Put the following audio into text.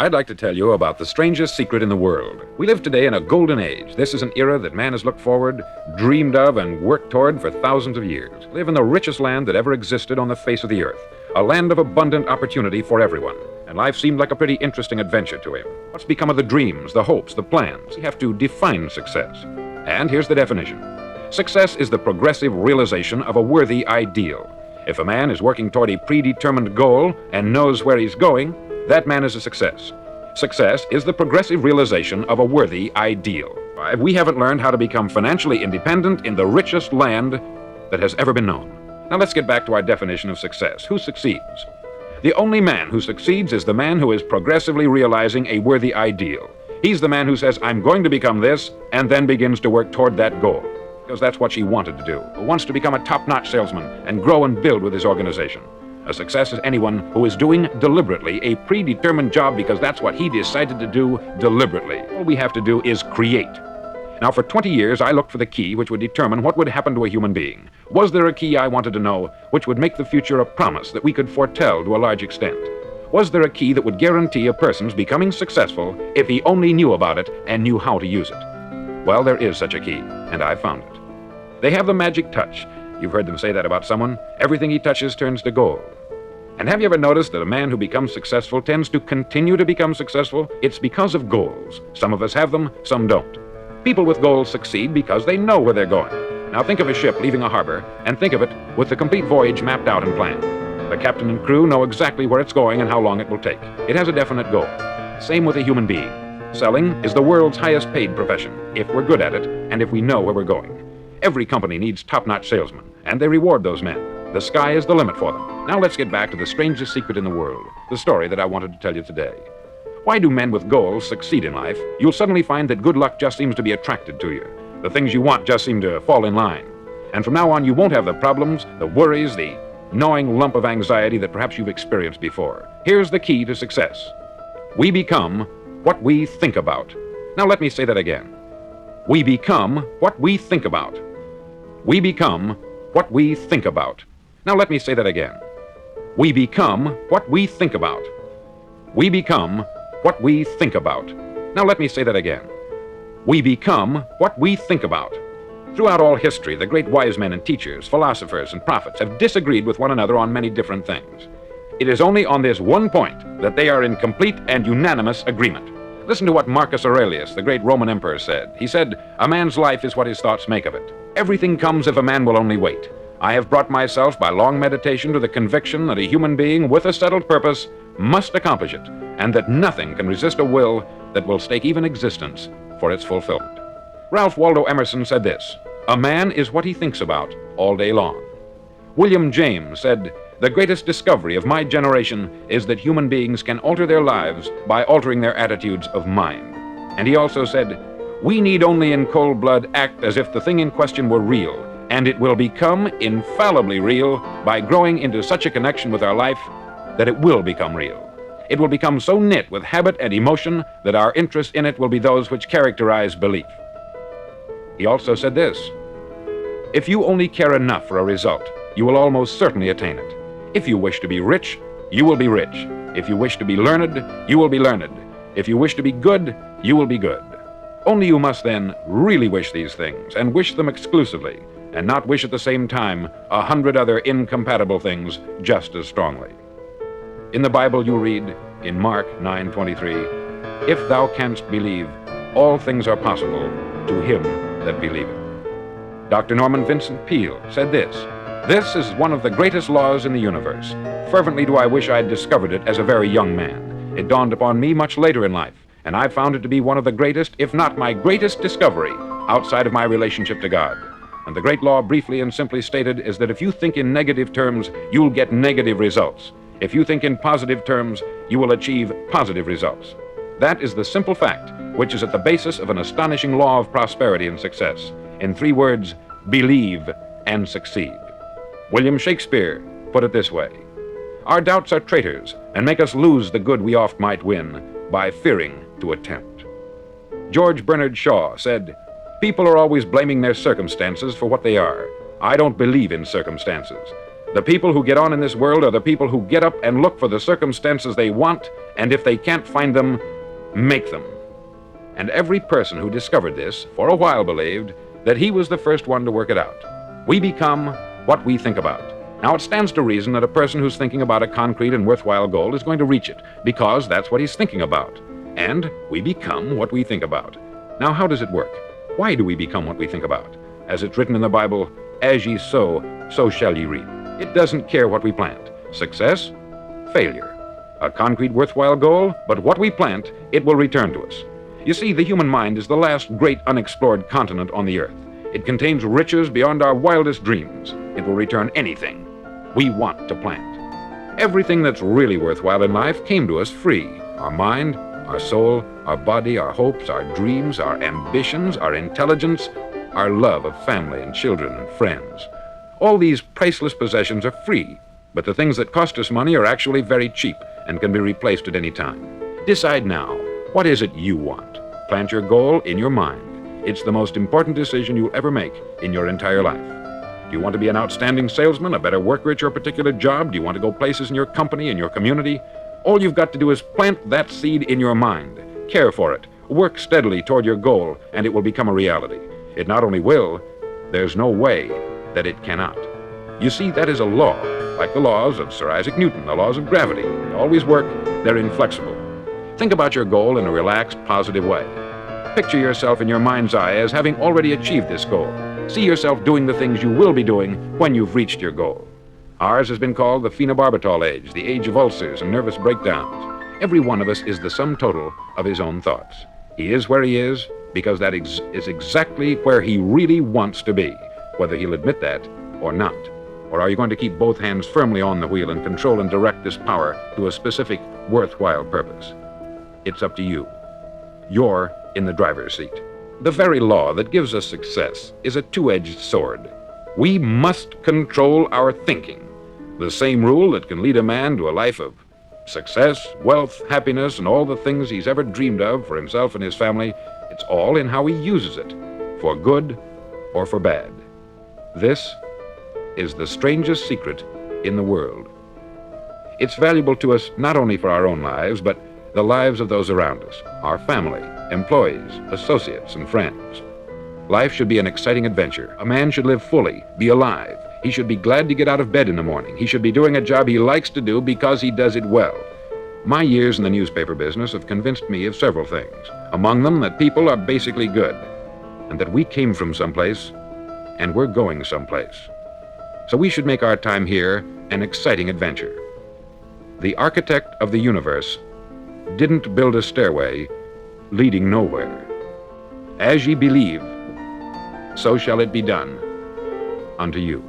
I'd like to tell you about the strangest secret in the world. We live today in a golden age. This is an era that man has looked forward, dreamed of, and worked toward for thousands of years. We live in the richest land that ever existed on the face of the earth, a land of abundant opportunity for everyone. And life seemed like a pretty interesting adventure to him. What's become of the dreams, the hopes, the plans? You have to define success. And here's the definition. Success is the progressive realization of a worthy ideal. If a man is working toward a predetermined goal and knows where he's going, that man is a success. Success is the progressive realization of a worthy ideal. We haven't learned how to become financially independent in the richest land that has ever been known. Now let's get back to our definition of success. Who succeeds? The only man who succeeds is the man who is progressively realizing a worthy ideal. He's the man who says, I'm going to become this, and then begins to work toward that goal. Because that's what she wanted to do. Who wants to become a top-notch salesman and grow and build with his organization. A success is anyone who is doing deliberately a predetermined job because that's what he decided to do deliberately. All we have to do is create. Now, for 20 years, I looked for the key which would determine what would happen to a human being. Was there a key I wanted to know which would make the future a promise that we could foretell to a large extent? Was there a key that would guarantee a person's becoming successful if he only knew about it and knew how to use it? Well, there is such a key, and I found it. They have the magic touch. You've heard them say that about someone. Everything he touches turns to gold. And have you ever noticed that a man who becomes successful tends to continue to become successful? It's because of goals. Some of us have them, some don't. People with goals succeed because they know where they're going. Now think of a ship leaving a harbor, and think of it with the complete voyage mapped out and planned. The captain and crew know exactly where it's going and how long it will take. It has a definite goal. Same with a human being. Selling is the world's highest paid profession, if we're good at it, and if we know where we're going. Every company needs top-notch salesmen, and they reward those men. The sky is the limit for them. Now let's get back to the strangest secret in the world, the story that I wanted to tell you today. Why do men with goals succeed in life? You'll suddenly find that good luck just seems to be attracted to you. The things you want just seem to fall in line. And from now on, you won't have the problems, the worries, the gnawing lump of anxiety that perhaps you've experienced before. Here's the key to success. We become what we think about. Now let me say that again. We become what we think about. We become what we think about. Now let me say that again. We become what we think about. We become what we think about. Now let me say that again. We become what we think about. Throughout all history, the great wise men and teachers, philosophers and prophets have disagreed with one another on many different things. It is only on this one point that they are in complete and unanimous agreement. Listen to what Marcus Aurelius, the great Roman emperor, said. He said, "A man's life is what his thoughts make of it. Everything comes if a man will only wait. I have brought myself by long meditation to the conviction that a human being with a settled purpose must accomplish it, and that nothing can resist a will that will stake even existence for its fulfillment." Ralph Waldo Emerson said this, "A man is what he thinks about all day long." William James said, "The greatest discovery of my generation is that human beings can alter their lives by altering their attitudes of mind." And he also said, "We need only in cold blood act as if the thing in question were real, and it will become infallibly real by growing into such a connection with our life that it will become real. It will become so knit with habit and emotion that our interest in it will be those which characterize belief." He also said this, "If you only care enough for a result, you will almost certainly attain it. If you wish to be rich, you will be rich. If you wish to be learned, you will be learned. If you wish to be good, you will be good. Only you must then really wish these things, and wish them exclusively, and not wish at the same time 100 other incompatible things just as strongly." In the Bible you read, in Mark 9:23, "If thou canst believe, all things are possible to him that believeth." Dr. Norman Vincent Peale said this, "This is one of the greatest laws in the universe. Fervently do I wish I had discovered it as a very young man. It dawned upon me much later in life, and I found it to be one of the greatest, if not my greatest discovery, outside of my relationship to God. And the great law, briefly and simply stated, is that if you think in negative terms, you'll get negative results. If you think in positive terms, you will achieve positive results. That is the simple fact, which is at the basis of an astonishing law of prosperity and success. In 3 words, believe and succeed." William Shakespeare put it this way, "Our doubts are traitors, and make us lose the good we oft might win by fearing to attempt." George Bernard Shaw said, "People are always blaming their circumstances for what they are. I don't believe in circumstances. The people who get on in this world are the people who get up and look for the circumstances they want, and if they can't find them, make them. And every person who discovered this, for a while believed that he was the first one to work it out. We become what we think about. Now, it stands to reason that a person who's thinking about a concrete and worthwhile goal is going to reach it, because that's what he's thinking about. And we become what we think about. Now, how does it work? Why do we become what we think about? As it's written in the Bible, as ye sow, so shall ye reap. It doesn't care what we plant. Success, failure. A concrete, worthwhile goal, but what we plant, it will return to us. You see, the human mind is the last great unexplored continent on the earth. It contains riches beyond our wildest dreams. It will return anything we want to plant. Everything that's really worthwhile in life came to us free. Our mind, our soul, our body, our hopes, our dreams, our ambitions, our intelligence, our love of family and children and friends. All these priceless possessions are free, but the things that cost us money are actually very cheap and can be replaced at any time. Decide now, what is it you want? Plant your goal in your mind. It's the most important decision you'll ever make in your entire life. Do you want to be an outstanding salesman, a better worker at your particular job? Do you want to go places in your company, in your community? All you've got to do is plant that seed in your mind. Care for it. Work steadily toward your goal, and it will become a reality. It not only will, there's no way that it cannot. You see, that is a law, like the laws of Sir Isaac Newton, the laws of gravity. They always work, they're inflexible. Think about your goal in a relaxed, positive way. Picture yourself in your mind's eye as having already achieved this goal. See yourself doing the things you will be doing when you've reached your goal. Ours has been called the phenobarbital age, the age of ulcers and nervous breakdowns. Every one of us is the sum total of his own thoughts. He is where he is because that is exactly where he really wants to be, whether he'll admit that or not. Or are you going to keep both hands firmly on the wheel and control and direct this power to a specific, worthwhile purpose? It's up to you. You're in the driver's seat. The very law that gives us success is a two-edged sword. We must control our thinking. The same rule that can lead a man to a life of success, wealth, happiness, and all the things he's ever dreamed of for himself and his family, it's all in how he uses it, for good or for bad. This is the strangest secret in the world. It's valuable to us not only for our own lives, but the lives of those around us, our family, employees, associates, and friends. Life should be an exciting adventure. A man should live fully, be alive. He should be glad to get out of bed in the morning. He should be doing a job he likes to do because he does it well. My years in the newspaper business have convinced me of several things. Among them, that people are basically good, and that we came from someplace, and we're going someplace. So we should make our time here an exciting adventure. The architect of the universe didn't build a stairway leading nowhere. As ye believe, so shall it be done unto you.